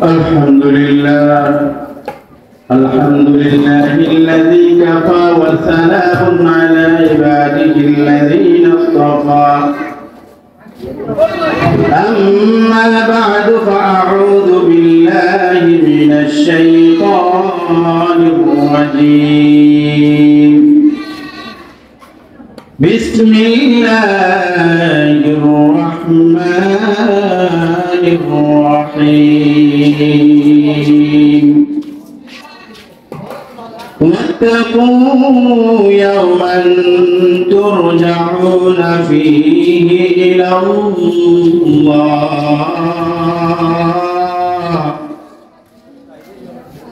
الحمد لله الذي كفى وسلام على عباده الذين اصطفى أما بعد فأعوذ بالله من الشيطان الرجيم بسم الله الرحمن الرحيم واتقوا يوما ترجعون فيه إلى الله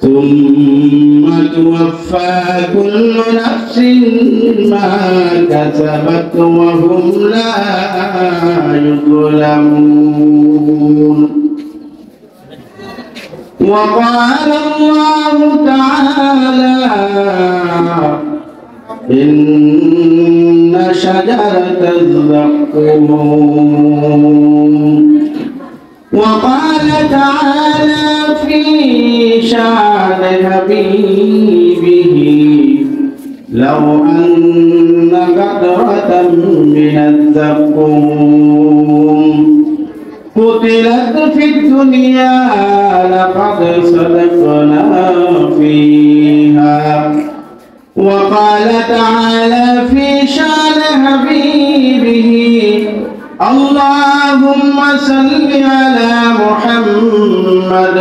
ثم توفى كل نفس ما كسبت وهم لا يظلمون وقال الله تعالى إن شجرة الزقوم وقال تعالى في شان حبيبه لو أن قطرة من الزقوم قتلت في الدنيا لقد صدقنا فيها وقال تعالى في شان حبيبه اللهم صل على محمد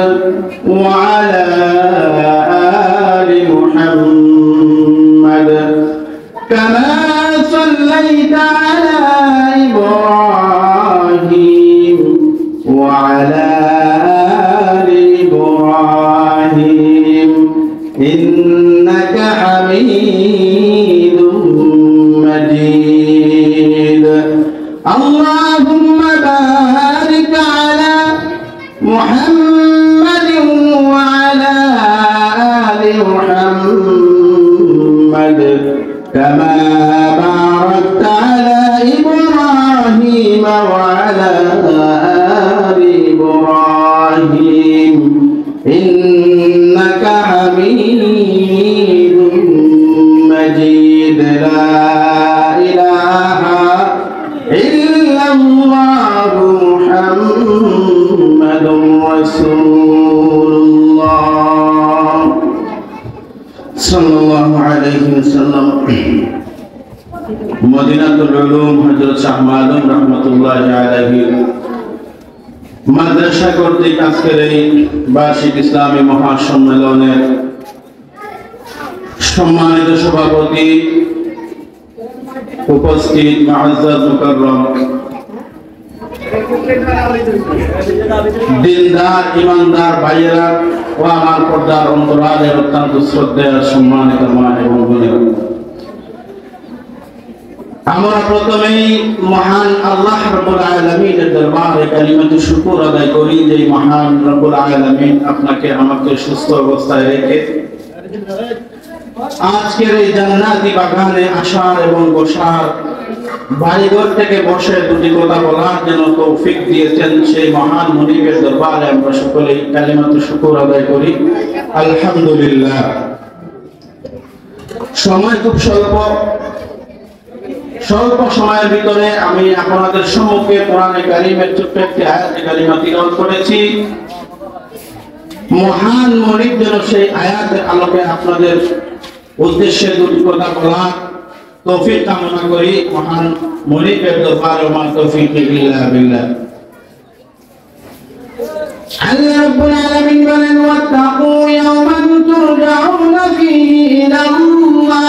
وعلى آل محمد كما صليت على إبراهيم وعلى آل إبراهيم إنك حميد مجيد اللهم بارك على محمد وعلى آل محمد كما باركت على إبراهيم وعلى آل إبراهيم إنك حميد مجيد لا إله إلا الله محمد رسول الله صلى الله عليه وسلم মদিনাতুল উলুম হযরত শাহ মালুম রাহমাতুল্লাহি আলাইহি মাদ্রাসা কর্তৃক আজকের এই বার্ষিক ইসলামী মহাসম্মেলনের সম্মানিত সভাপতি উপস্থিত মুআজ্জাজ মুকাররম দিনদার ইমানদার ভাইয়েরা ও আমার পর্দার অন্তরালের অত্যন্ত শ্রদ্ধেয় সম্মানিত মা এবং বোনেরা, আমরা প্রথমেই মহান আল্লাহ রাব্বুল আলামিনের দরবারে কালিমাতুশ শুকর আদায় করি যে মহান রব্বুল আলামিন আপনাকে আমাকে সুস্থ অবস্থায় রেখে আজকের এই জান্নাতি বাগানে আসার এবং বসার বাড়িঘর থেকে বসে দুটি কথা বলার জন্য তৌফিক দিয়েছেন সেই মহান মুনিবের দরবারে আমরা সকলেই কালিমাতুশ শুকর আদায় করি আলহামদুলিল্লাহ। সময় খুব স্বল্প সময়ের ভিতরে আমি আপনাদের সম্মুখে কোরআনে কারীমের ছোট্ট একটি আয়াতে কারিমা তিলাওয়াত করেছি। মহান মুনিব যেন সেই আয়াতের আলোকে আপনাদের উদ্দেশ্যে দুটি কথা বলার তৌফিক কামনা করি মহান মুনিবের দরবারে মা তৌফিক ইল্লা বিল্লাহ। আল্লাহ রাব্বুল আলামিন বলেন ওয়াত্তাকু ইয়াওমান তুরজাউনা ফীহি ইলাল্লাহ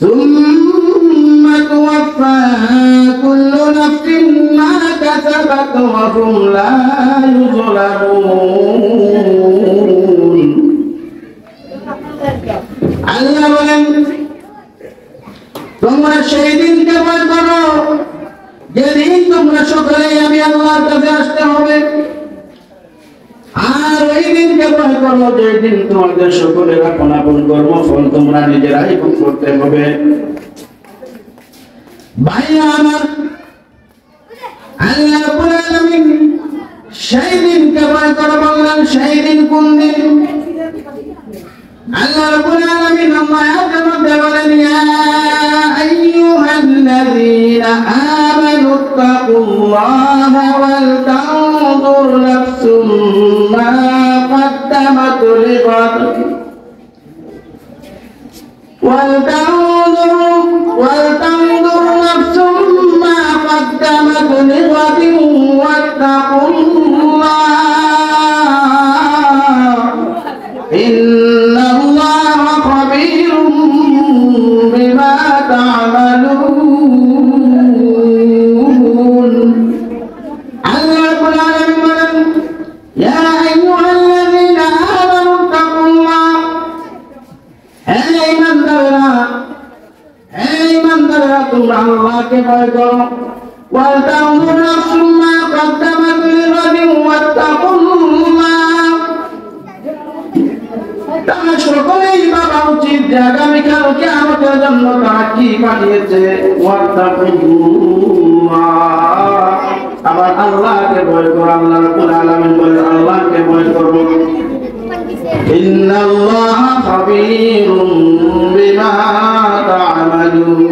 সুম্মা তুওয়াফা কুল্লু নাফসিন মা কাসাবাত ওয়া হুম লা ইউযলামুন। আল্লাহ বলেন তোমরা সেই দিনকে ভয় করো যেদিন তোমরা সকলেই আমি আল্লাহর কাছে আসতে হবে, আর ওই দিনকে ভয় করো যেদিন তোমাদের সকলের আপন আপন কর্মফল তোমরা নিজেরাই ভোগ করতে হবে। ভাইয়া আমার, আল্লাহ রাব্বুল আলামিন সেই দিনকে ভয় করে বললেন, সেই দিন কোন দিন? আল্লাহ রাব্বুল আলামিন আয়াতের মধ্যে বলেন, ইয়া আইয়ুহাল্লাযীনা আমানুত্তাকুল্লাহা ওয়াল তানজুর নাফসুম মা قدمت لغد ولتنظر نفس ما قدمت لغد واتقوا الله إن الله خبير بما تعملون. الله رب العالمين يا أيها الذين آمنوا اتقوا الله. إيماندارরা তোমরা আল্লাহকে ভয় করো। ওয়ালতানজুর নাফসুম মা কদ্দামাত লিগাদিন ওয়াত্তাকুল্লাহ। তারা সকলেই ভাবা উচিত যে আগামীকাল কিয়ামতের জন্য তারা কি পাঠিয়েছে। ওয়াত্তাকুল্লাহ, আবার আল্লাহকে ভয় করো। আল্লাহ রাব্বুল আলামিন বলেন আল্লাহকে ভয় করো। ইন্নাল্লাহা খাবীরুম বিমা তা'মালুন।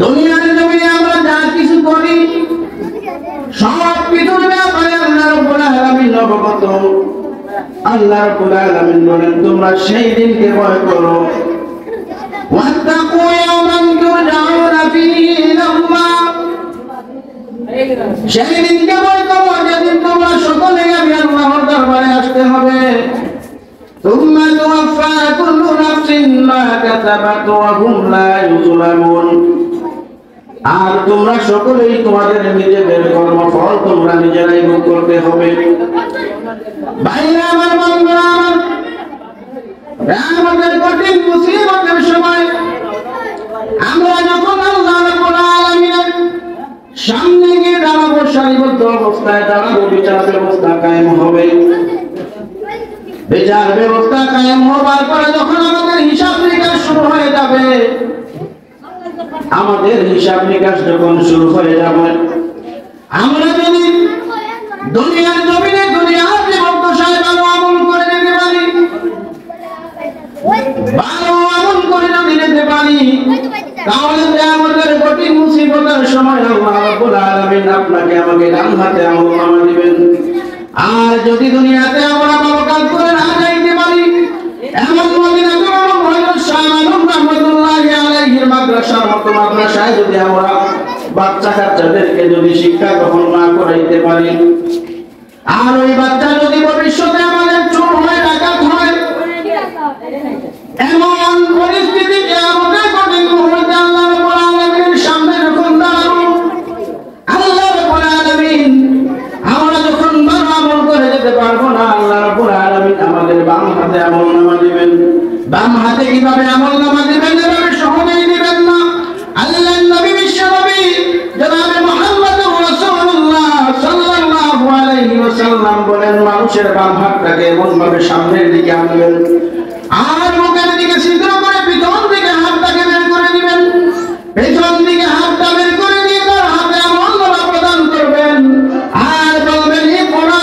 দুনিয়ার জমিনে আমরা যা কিছু করি সব কিছুর ব্যাপারে আল্লাহ রাব্বুল আলামিন অবগত। আল্লাহ রাব্বুল আলামিন বলেন তোমরা সেই দিনকে ভয় করো। ওয়াত্তাকু ইয়াওমান তুরজাউনা ফীহি ইলাল্লাহ। সেই দিনকে ভয় করো যেদিন তোমরা সকলেই আমি আল্লাহর দরবারে আসতে হবে। তুম্মা তুওয়াফা কুল্লু নাফসিন মা কাসাবাত ওয়া হুম লা ইউযলামুন। আর তোমরা সকলেই তোমাদের নিজেদের কর্মফল তোমরা নিজেরাই ভোগ করতে হবে। ভাইরা আমার, বন্ধুরা আমার, আমাদের কঠিন মুসিবতের সময় আমরা যখন আল্লাহ রাব্বুল আলামিনের সামনে গিয়ে দাঁড়াবো, সারিবদ্ধ অবস্থায় দাঁড়াবো, বিচার ব্যবস্থা কায়েম হবে। বিচার ব্যবস্থা কায়েম হবার পরে যখন আমাদের হিসাব নিকাশ শুরু হয়ে যাবে, আমাদের হিসাব নিকাশ যখন শুরু হয়ে যাবে, আমরা যদি দুনিয়ার জমিনে দুনিয়ার জীবদ্দশায় ভালো আমল করে যেতে পারি, ভালো আমল করে যদি যেতে পারি, তাহলে আমাদের কঠিন মুসিবতের সময় আল্লাহ রাব্বুল আলামিন আপনাকে আমাকে ডান হাতে আমলনামা দিবেন। আর যদি দুনিয়াতে আমরা ভালো কাজ করে না যাইতে পারি, এমন মদিনা মুহাম্মদ সাল্লাল্লাহু রাহমাতুল্লাহি আলাইহির মাদ্রাসার মতো মাদ্রাসায় যদি আমরা বাচ্চা কাচ্চাদেরকে যদি শিক্ষা গ্রহণ না করাইতে পারি, আর ওই বাচ্চা যদি ভবিষ্যতে আমাদের চোর হয়, ডাকাত হয়, এমন পরিস্থিতিতে আমাদের কঠিন মুহূর্তে আল্লাহ রাব্বুল আলামিনের সামনে যখন দাঁড়াবো, আল্লাহ রাব্বুল আলামিন আমরা যখন ভালো আমল করে যেতে পারবো না, আল্লাহ রাব্বুল আলামিন আমাদের বাম হাতে আমলনামা দিবেন। বাম হাতে কিভাবে আমলনামা দিবেন? এভাবে সহজেই দিবেন না। আল্লাহর নবী বিশ্বনবী জনাব মুহাম্মদুর রাসূলুল্লাহ সাল্লাল্লাহু আলাইহি ওয়াসাল্লাম বলেন মানুষের বাম হাতটাকে এমন ভাবে সামনের দিকে আনবেন, আর মুখের দিকে ছিদ্র করে পিছন দিকে হাতটাকে বের করে দিবেন। পেছন দিকে হাতটা বের করে দিয়ে তার হাতে আমলনামা প্রদান করবেন, আর বলবেন এই পড়া।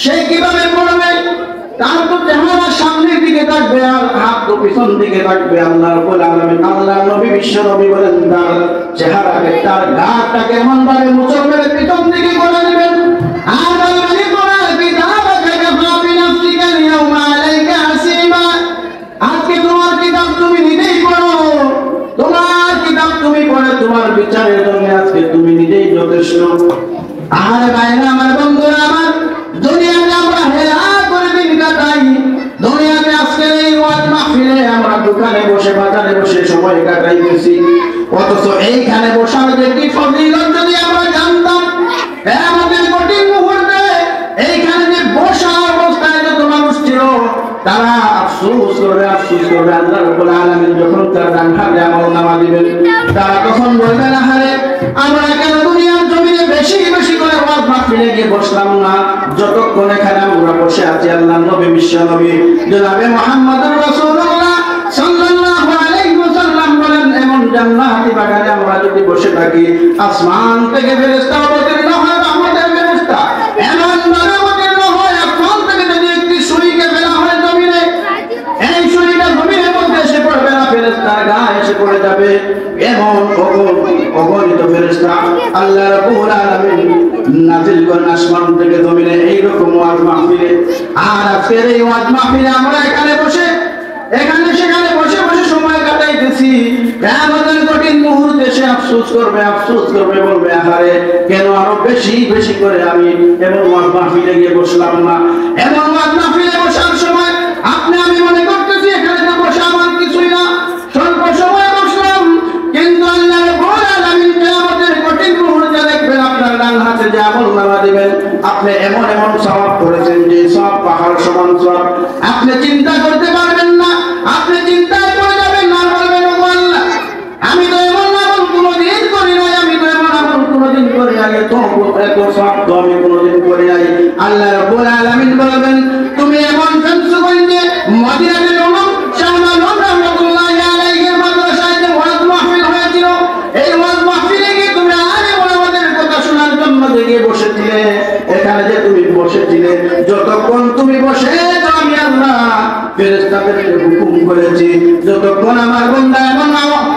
সে কিভাবে পড়বে? তার তো চেহারা সামনের দিকে থাকবে আর হাত তো পিছন দিকে থাকবে। আল্লাহ রাব্বুল আলামিন, আল্লাহ নবী বিশ্বনবী বলেন তার চেহারাকে, তার গাটাকে এমন ভাবে মুচড় মেরে পিছন দিকে করে দিবেন, আর বলবেন কোরআন কিতাবাকা কাফা বিনাফসিকা আল-ইয়াওমা আলাইকা হাসিবা। আজকে তোমার কিতাব তুমি নিজেই পড়ো, তোমার কিতাব তুমি পড়ে তোমার বিচারের জন্য আজকে তুমি নিজেই যথেষ্ট। আর ভাইরা আমার, বন্ধুরা আমার, দুনিয়াতে আমরা হেলা করে দিন কাটাই। দুনিয়াতে আজকে এই ওয়াজ মাহফিলে আমরা দোকানে বসে বাজারে বসে সময় কাটাইতেছি, অথচ এইখানে বসার যে কি ফজিলত যদি আমরা জানতাম, আমাদের কঠিন মুহূর্তে এইখানে যে বসা অবস্থায় যত মানুষ ছিল তারা আফসোস করবে আল্লাহ রাব্বুল আলামিন যখন তার ডান হাতে আমলনামা দিবেন, তারা তখন বলবেন আহারে আমরা কেন দুনিয়ার জমিনে বেশি বেশি করে ওয়াজ মাহফিলে গিয়ে বসলাম না, যতক্ষণ এখানে আমরা বসে আছি আল্লাহর নবী বিশ্বনবী জনাবে মুহাম্মদুর রাসূলুল্লাহ সাল্লাল্লাহু আলাইহি ওয়াসাল্লাম বলেন এমন জান্নাতি বাগানে আমরা যদি বসে থাকি, আসমান থেকে ফেরেশতা অবতীর্ণ হয়, রহমতের ফেরেশতা এমন ভাবে অবতীর্ণ হয়, আসমান থেকে যদি একটি সুইকে ফেলা হয় জমিনে, এই সুইটা জমিনের মধ্যে এসে পড়বে না, ফেরেশতার গায়ে এসে পড়ে যাবে। এমন অগণিত ফেরেশতা আল্লাহ রাব্বুল আলামিন নাযিল করেন আসমান থেকে জমিনে এইরকম ওয়াজ মাহফিলে। আর আজকের এই ওয়াজ মাহফিলে আমরা এখানে বসে এখানে সেখানে বসে বসে সময় কাটাইতেছি। কিয়ামতের কঠিন মুহূর্তে সে আফসোস করবে, বলবে আহারে কেন আরো বেশি বেশি করে আমি এমন ওয়াজ মাহফিলে গিয়ে বসলাম না। এমন ওয়াজ মাহফিলে বসার সময় আপনি আমি মনে করতেছি এখানে তো বসে আমার কিছুই না, স্বল্প সময় বসলাম, কিন্তু আল্লাহ রাব্বুল আলামিন কিয়ামতের কঠিন মুহূর্তে দেখবেন আপনার ডান হাতে যে আমলনামা দিবেন, আপনি এমন এমন সওয়াব করেছেন যে সব পাহাড় সমান সওয়াব, আপনি চিন্তা করতে পারবেন না। আপনি চিন্তায় পড়ে যাবেন, না বলবেন ও আল্লাহ আমি তো এমন আমল কোনোদিন করি নাই, আমি তো এমন আমল কোনোদিন করি নাই, তো এত সওয়াব তো আমি কোনোদিন করি নাই। আল্লাহ রাব্বুল আলামিন বলবেন তুমি এমন ফেন্সগঞ্জে মদিনাতুল উলুম শাহ মামুন রাহমাতুল্লাহি আলাইহির মাদ্রাসায় যে ওয়াজ মাহফিল হয়েছিল, এই ওয়াজ মাহফিলে কি তুমি আলেম ওলামাদের কথা শোনার জন্য গিয়ে বসেছিলে? এখানে যে তুমি বসেছিলে, যতক্ষণ তুমি বসেছো আমি আল্লাহ ফেরেশতাদেরকে হুকুম করেছি যতক্ষণ আমার বান্দা এমন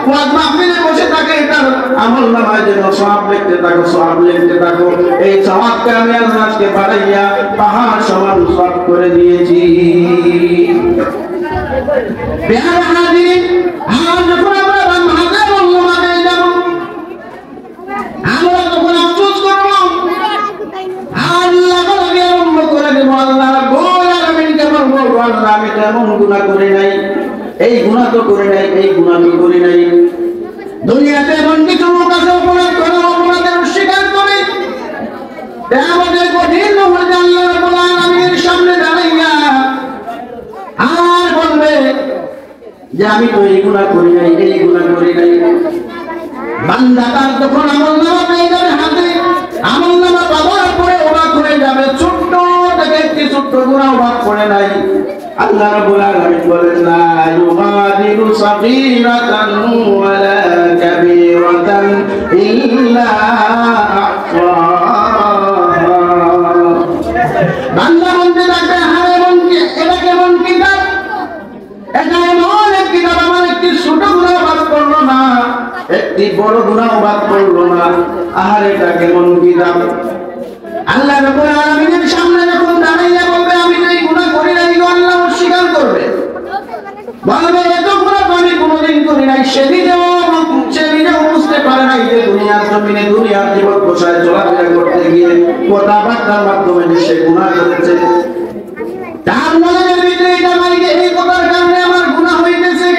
ওয়াজ মাহফিলে বসে থাকে তার আমলনামায় যেন সওয়াব লিখতে থাকো। এই সওয়াবকে আমি আল্লাহ আজকে বাড়াইয়া পাহাড় সমান সওয়াব করে দিয়েছি। প্রিয় হাজিরিন, আজ যখন আমরা বাংলাদেশের আমলনামা পেয়ে যাব, আমরা তখন আফসোস করব, আল্লাহ বলে আরম্ভ করে দেব, আল্লাহ রাব্বুল আলামিনকে বলবো আল্লাহ আমি তো এমন গুনাহ করি নাই, এই গুনাহ তো করি নাই। দুনিয়াতে এমন কিছু লোক আছে অপরাধ করে, অপরাধের অস্বীকার করে, আমাদের কঠিন মুহূর্তে আল্লাহ রাব্বুল আলামিনের সামনে দাঁড়াইয়া আর বলবে যে আমি তো এই গুনাহ করি নাই। বান্দা তার যখন আমলনামা পেয়ে যাবে হাতে, আমলনামা পাওয়ার পরে অবাক হয়ে যাবে, ছোট্ট থেকে একটি ছোট্ট গুনাহ অবাক করে নাই। আল্লাহ রাব্বুল আলামিন বলেন লা ইউগাদিরু সাগীরাতান ওয়ালা কাবীরাতান ইল্লা আহসাহা। বান্দা বলতে থাকবে হারে মন কি এটা কেমন কিতাব, এটা এমন এক কিতাব, আমার একটি ছোট গুনাহ বাদ করলো না, একটি বড় গুনাহ বাদ করলো না, আহারে এটা কেমন কিতাব। আল্লাহ রাব্বুল আলামিনের সামনে যখন দাঁড়াইয়া বলবে আমি তো এই গুনাহ করি নাই, আল্লাহ অস্বীকার করবে, বলবে এত গুনাহ আমি কোনোদিন করি নাই। সেদিনেও বুঝতে পারে নাই যে দুনিয়ার জমিনে দুনিয়ার জীবন কোষায় চলাফেরা করতে গিয়ে কথাবার্তার মাধ্যমে যে সে গুনাহ করেছে, তার মনের ভিতরে এটা নাই যে এই কথার কারণে আমার গুনাহ হইতেছে,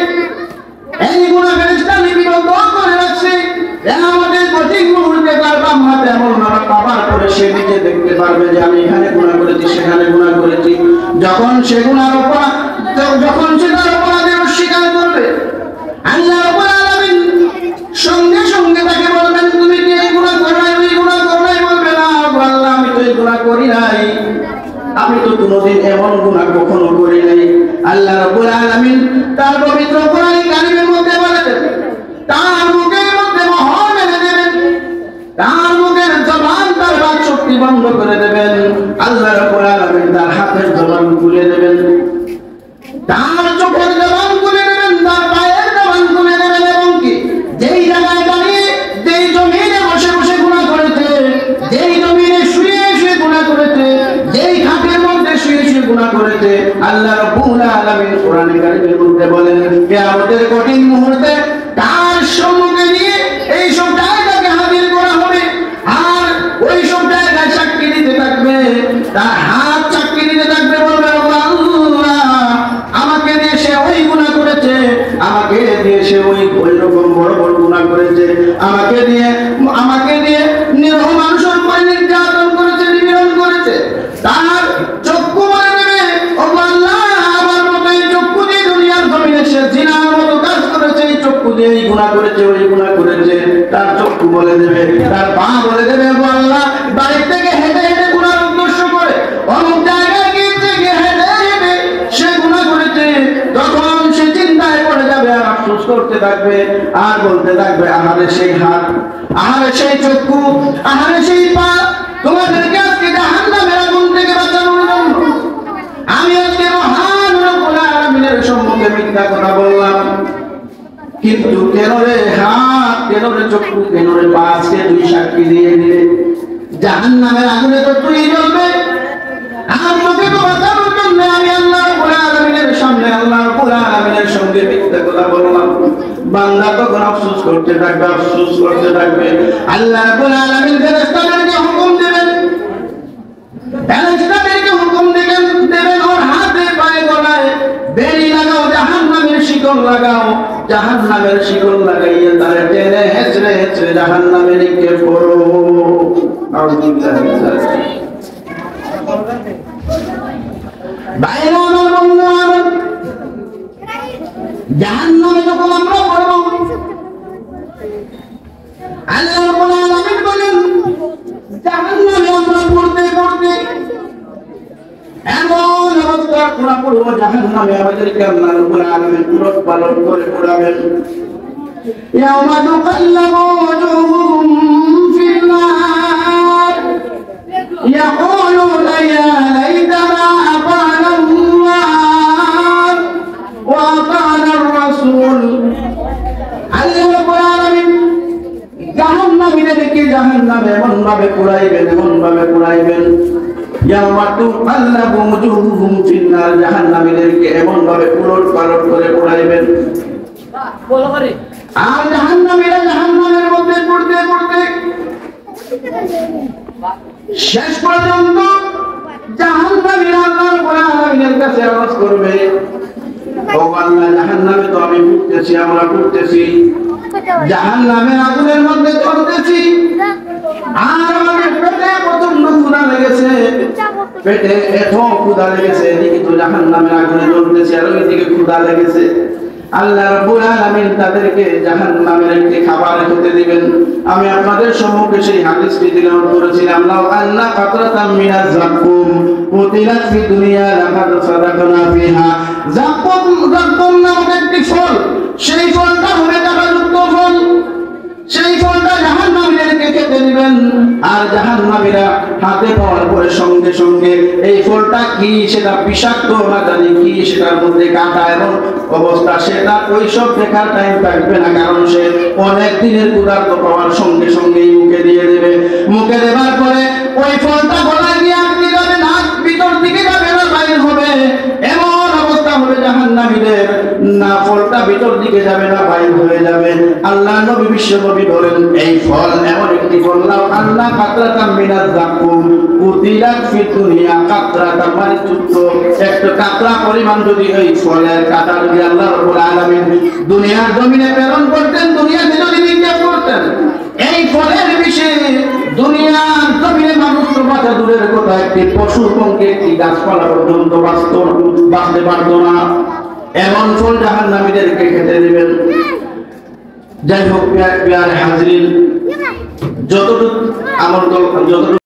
এই গুনাহ ফেরেশতা লিপিবদ্ধ করে রাখছে। আমাদের কঠিন মুহূর্তে তার বাম হাতে আমলনামা পাওয়ার পরে সে নিজে দেখতে পারবে যে আমি এখানে গুনাহ করেছি, সেখানে গুনাহ করেছি। যখন সে তার অপরাধের অস্বীকার করবে, আল্লাহ রাব্বুল আলামিন সঙ্গে সঙ্গে তাকে বলবেন তুমি কি এই গুনাহ করো নাই, ওই গুনাহ করো নাই? বলবে না আল্লাহ আমি তো এই গুনাহ করি নাই, আমি তো কোনোদিন এমন গুনাহ কখনো করি নাই। আল্লাহ রাব্বুল আলামিন তার পবিত্র কোরআন কারীমের মধ্যে বলেন, তার মুখের মধ্যে মোহর মেরে দেবেন, তার মুখের জবান তার বাক শক্তি বন্ধ করে দেবেন। আল্লাহ রাব্বুল আলামিন তার হাতের জবান খুলে দেবেন, তার চোখের জবান খুলে দেবেন, তার পায়ের জবান খুলে দেবেন, এবং কি যেই জায়গায় দাঁড়িয়ে যেই জমিনে বসে বসে গুনাহ করেছে, যেই জমিনে শুয়ে শুয়ে গুনাহ করেছে, যেই খাটের মধ্যে শুয়ে শুয়ে গুনাহ করেছে, আল্লাহ রাব্বুল আলামিন কোরআন কারীমের মধ্যে বলেন কিয়ামতের কঠিন মুহূর্তে তার সম্মুখে নিয়ে এই সব জায়গাকে হাজির করা হবে, আর ওই সব জায়গায় সাক্ষী দিতে থাকবে, তার হাত সাক্ষী দিতে থাকবে, বলবে আল্লাহ আমাকে দিয়ে সে ওই গুনাহ করেছে, আমাকে দিয়ে সে ওই রকম বড় বড় গুনাহ করেছে, আমাকে দিয়ে নিরহ মানুষের উপরে নির্যাতন করেছে, নিপীড়ন করেছে। তার চক্ষু বলে দেবে ও আল্লাহ আমার মতো এই চক্ষু দিয়ে দুনিয়ার জমিনে সে জিনার মতো কাজ করেছে, এই চক্ষু দিয়ে এই গুনাহ করেছে, ওই গুনাহ করেছে। তার চক্ষু বলে দেবে, তার পা বলে দেবে ও আল্লাহ বাড়ি থেকে হেঁটে হেঁটে গুনার উদ্দেশ্য করে অমুক জায়গায় গিয়েছে, হেঁটে হেঁটে সে গুনাহ করেছে। তখন সে চিন্তায় পড়ে যাবে আর আফসোস করতে থাকবে আর বলতে থাকবে, আহারে সেই হাত, আহারে সেই চক্ষু, আহারে সেই পা, তোমাদেরকে আজকে জাহান্নামের আগুন থেকে বাঁচানোর জন্য আমি আজকে মহান রব্বুল আলামিনের সম্মুখে মিথ্যা কথা বললাম। কিন্তু কেন রে হাত, কেন রে চক্ষু, কেন রে পা আজকে তুই সাক্ষী দিয়ে দিলে? জাহান্নামের আগুনে তো তুই জ্বলবে। আর তোকে তো বাঁচানোর জন্য আমি আল্লাহ রাব্বুল আলামিনের সামনে আল্লাহ রাব্বুল আলামিনের সঙ্গে মিথ্যা কথা বললাম। বান্দা তখন আফসোস করতে থাকবে, আফসোস করতে থাকবে। আল্লাহ রাব্বুল আলামিন ফেরেশতাদেরকে হুকুম দেবেন, ফেরেশতাদেরকে হুকুম দেবেন, ওর হাতে পায়ে গলায় বেড়ি লাগাও, জাহান্নামের শিকল লাগাও, জাহান্নামের শিকল লাগাইয়া তারে টেনে হেঁচড়ে হেঁচড়ে জাহান্নামে নিক্ষেপ করো। আউযুবিল্লাহি মিনাশ শাইতানির বাইরে আমার বন্ধু আমার, জাহান্নামে যখন আমরা পড়ব, আল্লাহ রাব্বুল আলামিন বলেন জাহান্নামে আমরা পড়তে পড়তে এমন অবস্থা পুরা পড়ব, জাহান্নামে আমাদেরকে আল্লাহ রাব্বুল আলামিন পুরো পালন করে পড়াবেন। ইয়াওমা তুকাল্লাবু ওজুহুহুম ফিল নার ইয়াকুলুনা ইয়া লাইতানা আতানা আল্লাহ ওয়া আতানা আর-রাসূল। আল্লাহ রাব্বুল আলামিন জাহান্নামীদেরকে জাহান্নামে এমন ভাবে পুরাইবেন, এমন ভাবে পুরাইবেন, ইয়াওমা তুকাল্লাবু ওজুহুহুম ফিন নার, জাহান্নামীদেরকে এমন ভাবে পুরট পালট করে পুরাইবেন। আর জাহান্নামীরা জাহান্নামের মধ্যে পড়তে পড়তে শেষ পর্যন্ত জাহান্নামীরা আল্লাহ রাব্বুল আলামিনের কাছে আওয়াজ করবে, ও আল্লাহ, জাহান্নামে তো আমি পড়তেছি, আমরা পড়তেছি, জাহান্নামের আগুনের মধ্যে চলতেছি, আর আমাদের পেটে প্রচন্ড ক্ষুধা লেগেছে, পেটে এত ক্ষুধা লেগেছে, এদিকে তো জাহান্নামের আগুনে জ্বলতেছে আর ওইদিকে ক্ষুধা লেগেছে। আল্লাহ রাব্বুল আলামিন তাদেরকে জাহান্নামের একটি খাবার খেতে দিবেন। আমি আপনাদের সম্মুখে সেই হাদিসটি তিলাওয়াত করেছিলাম, লাউ আন্না কাতরাতাম মিনাজ যাকুম কুতিলাত ফি দুনিয়া লাকাদ সাদাকানা ফিহা। যাকুম নামক একটি ফল, সেই ফলটা হবে টাকাযুক্ত ফল, সেই ফলটা জাহান্নামীদেরকে খেতে দিবেন। আর জাহান্নামীরা হাতে পাওয়ার পরে সঙ্গে সঙ্গে এই ফলটা কি, সেটা বিষাক্ত না জানি কি, সেটার মধ্যে কাঁটা এবং অবস্থা, সেটা ওইসব দেখার টাইম থাকবে না, কারণ সে অনেক দিনের ক্ষুধার্ত পাওয়ার সঙ্গে সঙ্গেই মুখে দিয়ে দেবে। মুখে দেওয়ার পরে ওই ফলটা গলায় গিয়ে আটকে যাবে, নাক ভিতর দিকে যাবে না, বাইরে হবে, এমন অবস্থা হবে জাহান্নামীদের, না ফলটা ভিতর দিকে যাবে না, বাইরে হয়ে যাবে। আল্লাহ নবী, বিশ্ব নবী বলেন, এই ফল এমন একটি ফল, লাউ আল্লাহ কাতরাতাম মিনাজ যাকুম কুতিলাত ফি দুনিয়া কাতরাতাম, মানে ছোট্ট একটা কাতরা পরিমাণ যদি এই ফলের কাঁটা যদি আল্লাহ রাব্বুল আলামিন দুনিয়ার জমিনে প্রেরণ করতেন, দুনিয়াতে যদি নিক্ষেপ করতেন, এই ফলের বিষে দুনিয়ার জমিনে মানুষ তো বাঁচা দূরের কথা, একটি পশু পঙ্খী, একটি গাছপালা পর্যন্ত বাঁচতে পারতো না, এমন ফল জাহান্নামীদেরকে খেতে দিবেন। যাই হোক, প্রিয় হাজরিন, যতটুকু আমল যতটুকু